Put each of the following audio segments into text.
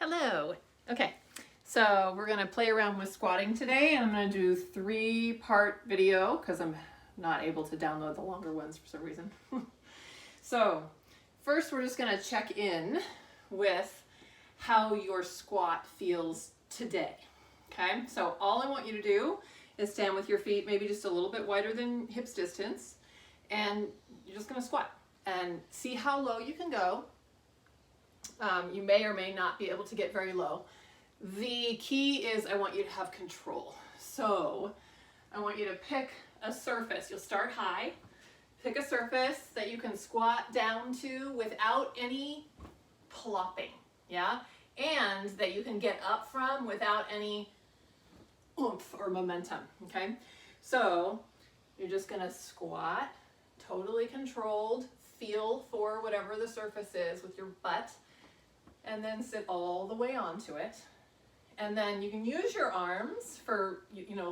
Hello. Okay, so we're gonna play around with squatting today, and I'm gonna do 3-part video because I'm not able to download the longer ones for some reason. So first we're just gonna check in with how your squat feels today. Okay, so all I want you to do is stand with your feet maybe just a little bit wider than hips distance, and you're just gonna squat and see how low you can go. You may or may not be able to get very low. The key is I want you to have control. So I want you to pick a surface. You'll start high. Pick a surface that you can squat down to without any plopping, yeah? And that you can get up from without any oomph or momentum, okay? So you're just gonna squat, totally controlled, feel for whatever the surface is with your butt, and then sit all the way onto it. And then you can use your arms for,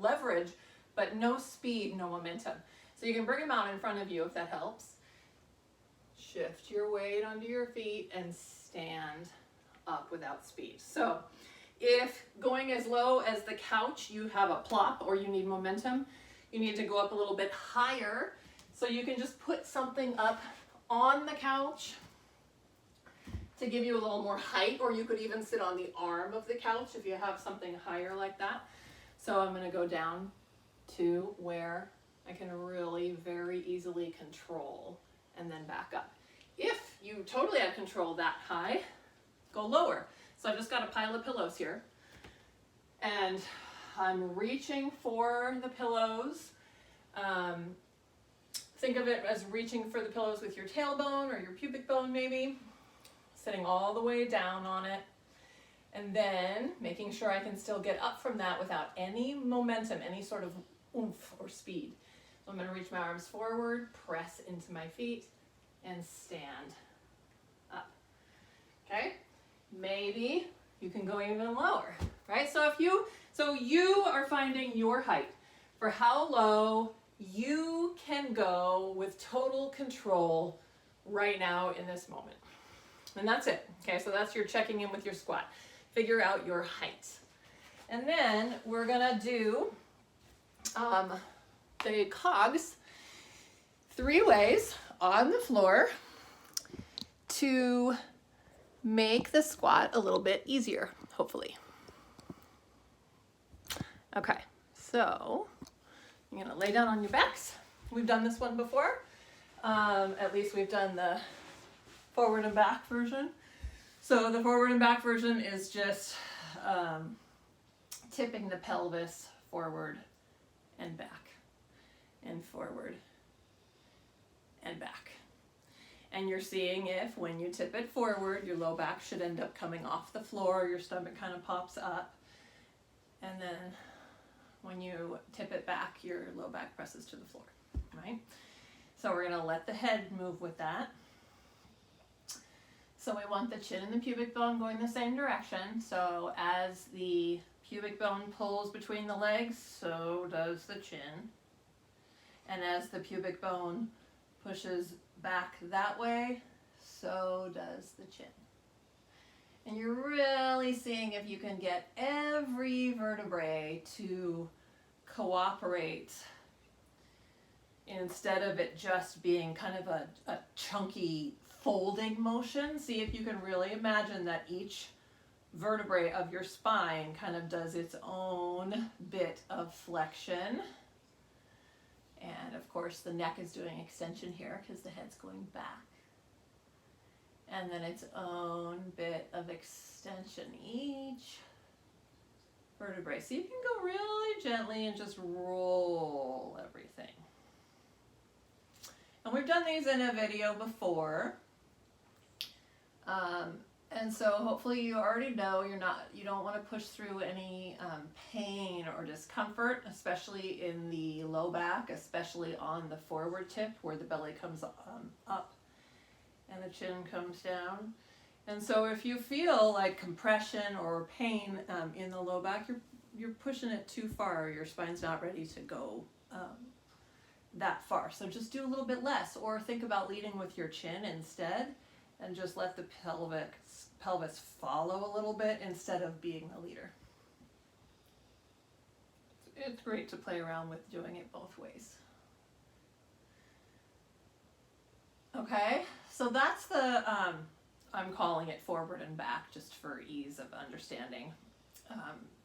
leverage, but no speed, no momentum. So you can bring them out in front of you if that helps. Shift your weight onto your feet and stand up without speed. So if going as low as the couch, you have a plop or you need momentum, you need to go up a little bit higher. So you can just put something up on the couch to give you a little more height, or you could even sit on the arm of the couch if you have something higher like that. So I'm going to go down to where I can really very easily control and then back up. If you totally have control that high, go lower. So I've just got a pile of pillows here, and I'm reaching for the pillows. Think of it as reaching for the pillows with your tailbone or your pubic bone maybe. Sitting all the way down on it, and then making sure I can still get up from that without any momentum, any sort of oomph or speed. So I'm going to reach my arms forward, press into my feet, and stand up. Okay? Maybe you can go even lower, right? So you are finding your height for how low you can go with total control right now in this moment. And that's it. Okay, so that's your checking in with your squat. Figure out your height. And then we're gonna do the cogs 3 ways on the floor to make the squat a little bit easier, hopefully. Okay, so you're gonna lay down on your backs. We've done this one before. At least we've done the forward and back version. So the forward and back version is just tipping the pelvis forward and back, and forward and back. And you're seeing if when you tip it forward, your low back should end up coming off the floor, your stomach kind of pops up, and then when you tip it back, your low back presses to the floor, right? So we're gonna let the head move with that. So we want the chin and the pubic bone going the same direction. So as the pubic bone pulls between the legs, so does the chin. And as the pubic bone pushes back that way, so does the chin. And you're really seeing if you can get every vertebrae to cooperate instead of it just being kind of a chunky folding motion. See if you can really imagine that each vertebrae of your spine kind of does its own bit of flexion. And of course the neck is doing extension here because the head's going back. And then its own bit of extension, each vertebrae. So you can go really gently and just roll everything. And we've done these in a video before. And so hopefully you already know you don't want to push through any pain or discomfort, especially in the low back, especially on the forward tip where the belly comes up and the chin comes down. And so if you feel like compression or pain in the low back, you're pushing it too far. Your spine's not ready to go that far. So just do a little bit less, or think about leading with your chin instead and just let the pelvis follow a little bit instead of being the leader. It's great to play around with doing it both ways. Okay, so that's the, I'm calling it forward and back just for ease of understanding,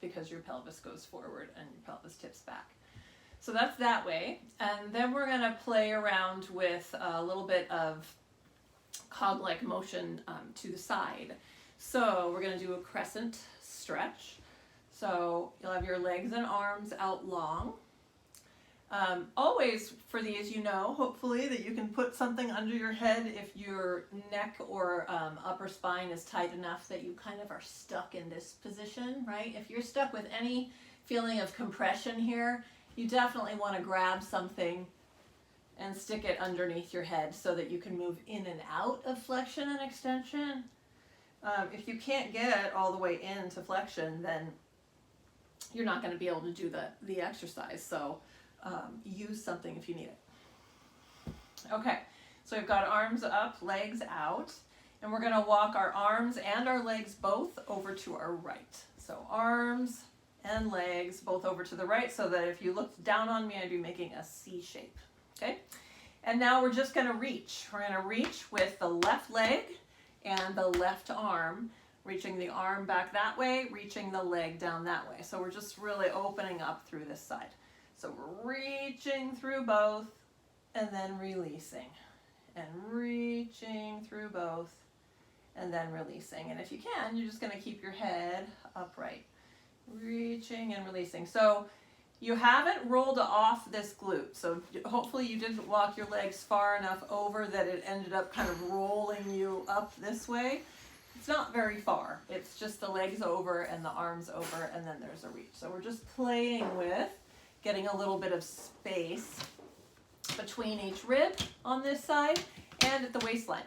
because your pelvis goes forward and your pelvis tips back. So that's that way. And then we're going to play around with a little bit of cog-like motion to the side. So we're going to do a crescent stretch. So you'll have your legs and arms out long. Always for these, you know, hopefully that you can put something under your head if your neck or upper spine is tight enough that you kind of are stuck in this position, right? If you're stuck with any feeling of compression here, you definitely want to grab something and stick it underneath your head so that you can move in and out of flexion and extension. If you can't get all the way into flexion, then you're not going to be able to do the exercise. So use something if you need it. Okay, so we've got arms up, legs out, and we're going to walk our arms and our legs both over to our right. So arms and legs both over to the right, so that if you looked down on me, I'd be making a C shape. Okay, and now we're just going to reach. We're going to reach with the left leg and the left arm, reaching the arm back that way, reaching the leg down that way. So we're just really opening up through this side. So we're reaching through both and then releasing, and reaching through both and then releasing. And if you can, you're just going to keep your head upright, reaching and releasing. So you haven't rolled off this glute. So hopefully you didn't walk your legs far enough over that it ended up kind of rolling you up this way. It's not very far. It's just the legs over and the arms over, and then there's a reach. So we're just playing with getting a little bit of space between each rib on this side and at the waistline.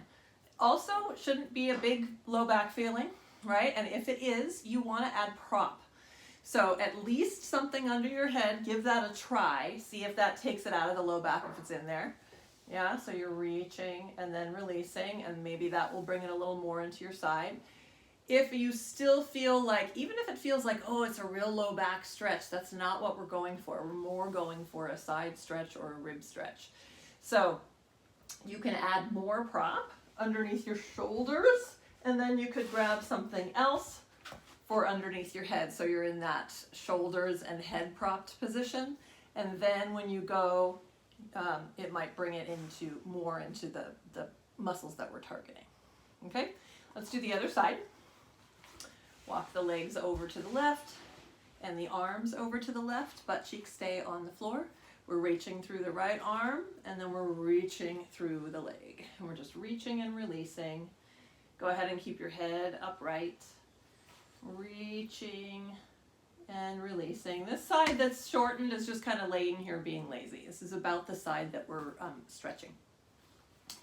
Also, it shouldn't be a big low back feeling, right? And if it is, you want to add prop. So at least something under your head, give that a try. See if that takes it out of the low back if it's in there. Yeah, so you're reaching and then releasing, and maybe that will bring it a little more into your side. If you still feel like, even if it feels like, oh, it's a real low back stretch, that's not what we're going for. We're more going for a side stretch or a rib stretch. So you can add more prop underneath your shoulders, and then you could grab something else for underneath your head. So you're in that shoulders and head propped position. And then when you go, it might bring it more into the muscles that we're targeting. Okay, let's do the other side. Walk the legs over to the left and the arms over to the left. Butt cheeks stay on the floor. We're reaching through the right arm, and then we're reaching through the leg. And we're just reaching and releasing. Go ahead and keep your head upright. Reaching and releasing. This side that's shortened is just kind of laying here being lazy. This is about the side that we're stretching.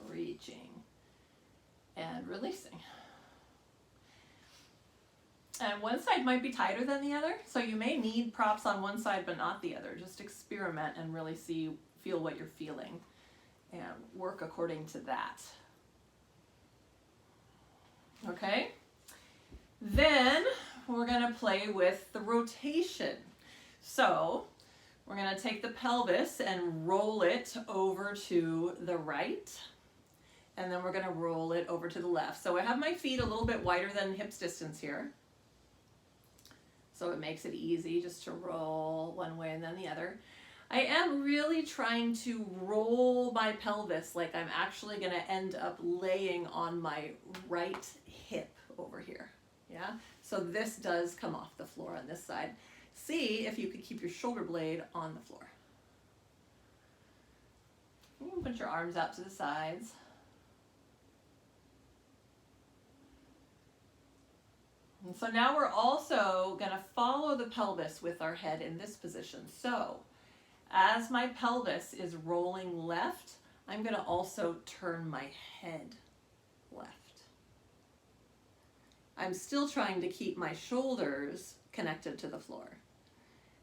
Reaching and releasing. And one side might be tighter than the other, so you may need props on one side but not the other. Just experiment and really feel what you're feeling and work according to that. Okay? Then we're going to play with the rotation. So we're going to take the pelvis and roll it over to the right, and then we're going to roll it over to the left. So I have my feet a little bit wider than hips distance here. So it makes it easy just to roll one way and then the other. I am really trying to roll my pelvis like I'm actually going to end up laying on my right hip over here. Yeah, so this does come off the floor on this side. See if you could keep your shoulder blade on the floor. You can put your arms out to the sides. And so now we're also going to follow the pelvis with our head in this position. So as my pelvis is rolling left, I'm going to also turn my head left. I'm still trying to keep my shoulders connected to the floor.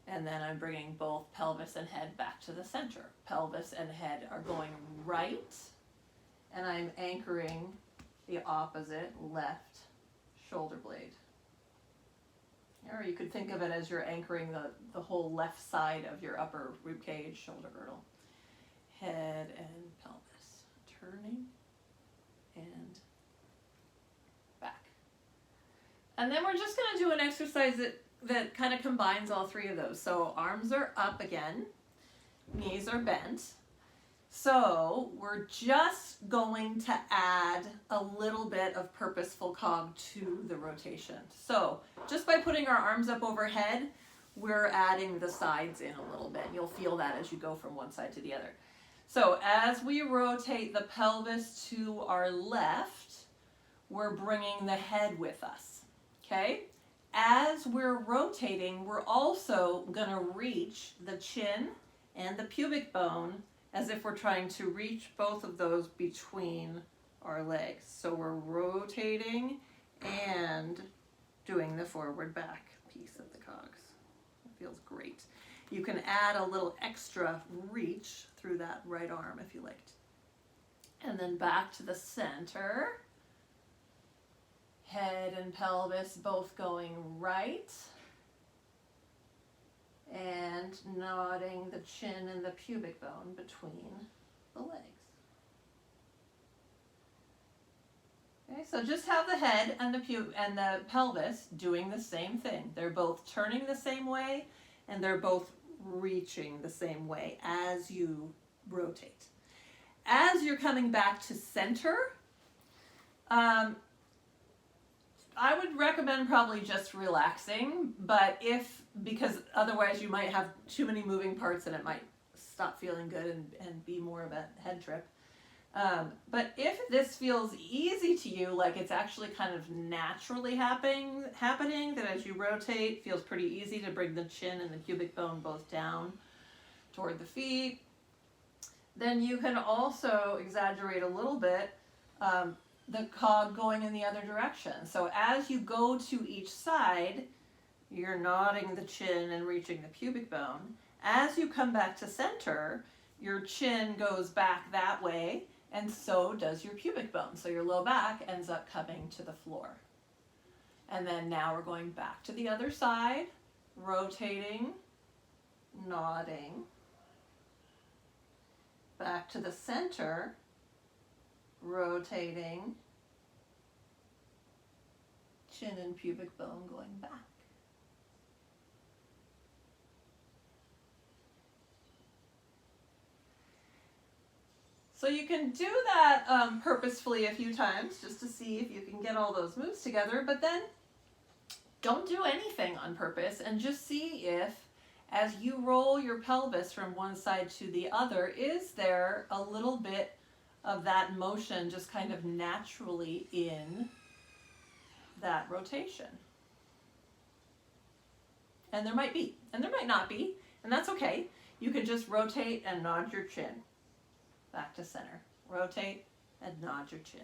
And then I'm bringing both pelvis and head back to the center. Pelvis and head are going right, and I'm anchoring the opposite left shoulder blade. Or you could think of it as you're anchoring the whole left side of your upper rib cage, shoulder girdle. Head and pelvis. Turning and back. And then we're just going to do an exercise that kind of combines all three of those. So arms are up again, knees are bent. So we're just going to add a little bit of purposeful cog to the rotation. So just by putting our arms up overhead, we're adding the sides in a little bit. You'll feel that as you go from one side to the other. So as we rotate the pelvis to our left, we're bringing the head with us, okay? As we're rotating, we're also gonna reach the chin and the pubic bone as if we're trying to reach both of those between our legs. So we're rotating and doing the forward back piece of the cogs. It feels great. You can add a little extra reach through that right arm if you liked. And then back to the center. Head and pelvis both going right. And nodding the chin and the pubic bone between the legs. Okay, so just have the head and the pelvis doing the same thing. They're both turning the same way and they're both reaching the same way as you rotate. As you're coming back to center, I would recommend probably just relaxing, but because otherwise you might have too many moving parts and it might stop feeling good and be more of a head trip. But if this feels easy to you, like it's actually kind of naturally happening, that as you rotate, feels pretty easy to bring the chin and the pubic bone both down toward the feet, then you can also exaggerate a little bit the cog going in the other direction. So as you go to each side, you're nodding the chin and reaching the pubic bone. As you come back to center, your chin goes back that way, and so does your pubic bone. So your low back ends up coming to the floor. And then now we're going back to the other side, rotating, nodding, back to the center, rotating, chin and pubic bone going back. So you can do that purposefully a few times just to see if you can get all those moves together, but then don't do anything on purpose and just see if, as you roll your pelvis from one side to the other, is there a little bit of that motion just kind of naturally in that rotation. And there might be, and there might not be, and that's okay. You can just rotate and nod your chin back to center. Rotate and nod your chin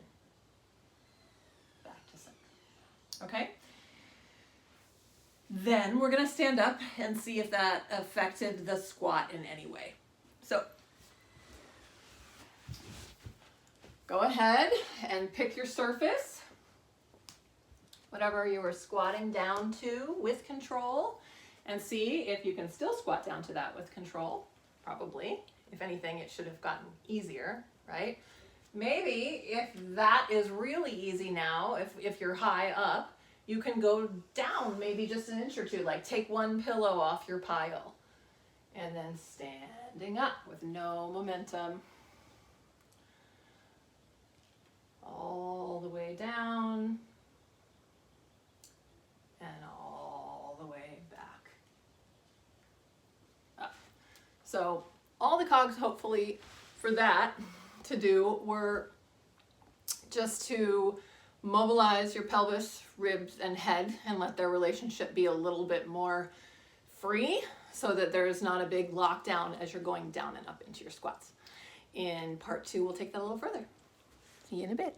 back to center. Okay? Then we're going to stand up and see if that affected the squat in any way. So go ahead and pick your surface, whatever you were squatting down to with control, and see if you can still squat down to that with control. Probably. If anything, it should have gotten easier, right? Maybe if that is really easy now, if you're high up, you can go down maybe just an inch or two, like take one pillow off your pile, and then standing up with no momentum. All the way down, and all the way back up. So all the cogs, hopefully, for that to do were just to mobilize your pelvis, ribs, and head and let their relationship be a little bit more free so that there's not a big lockdown as you're going down and up into your squats. In part 2, we'll take that a little further. See you in a bit.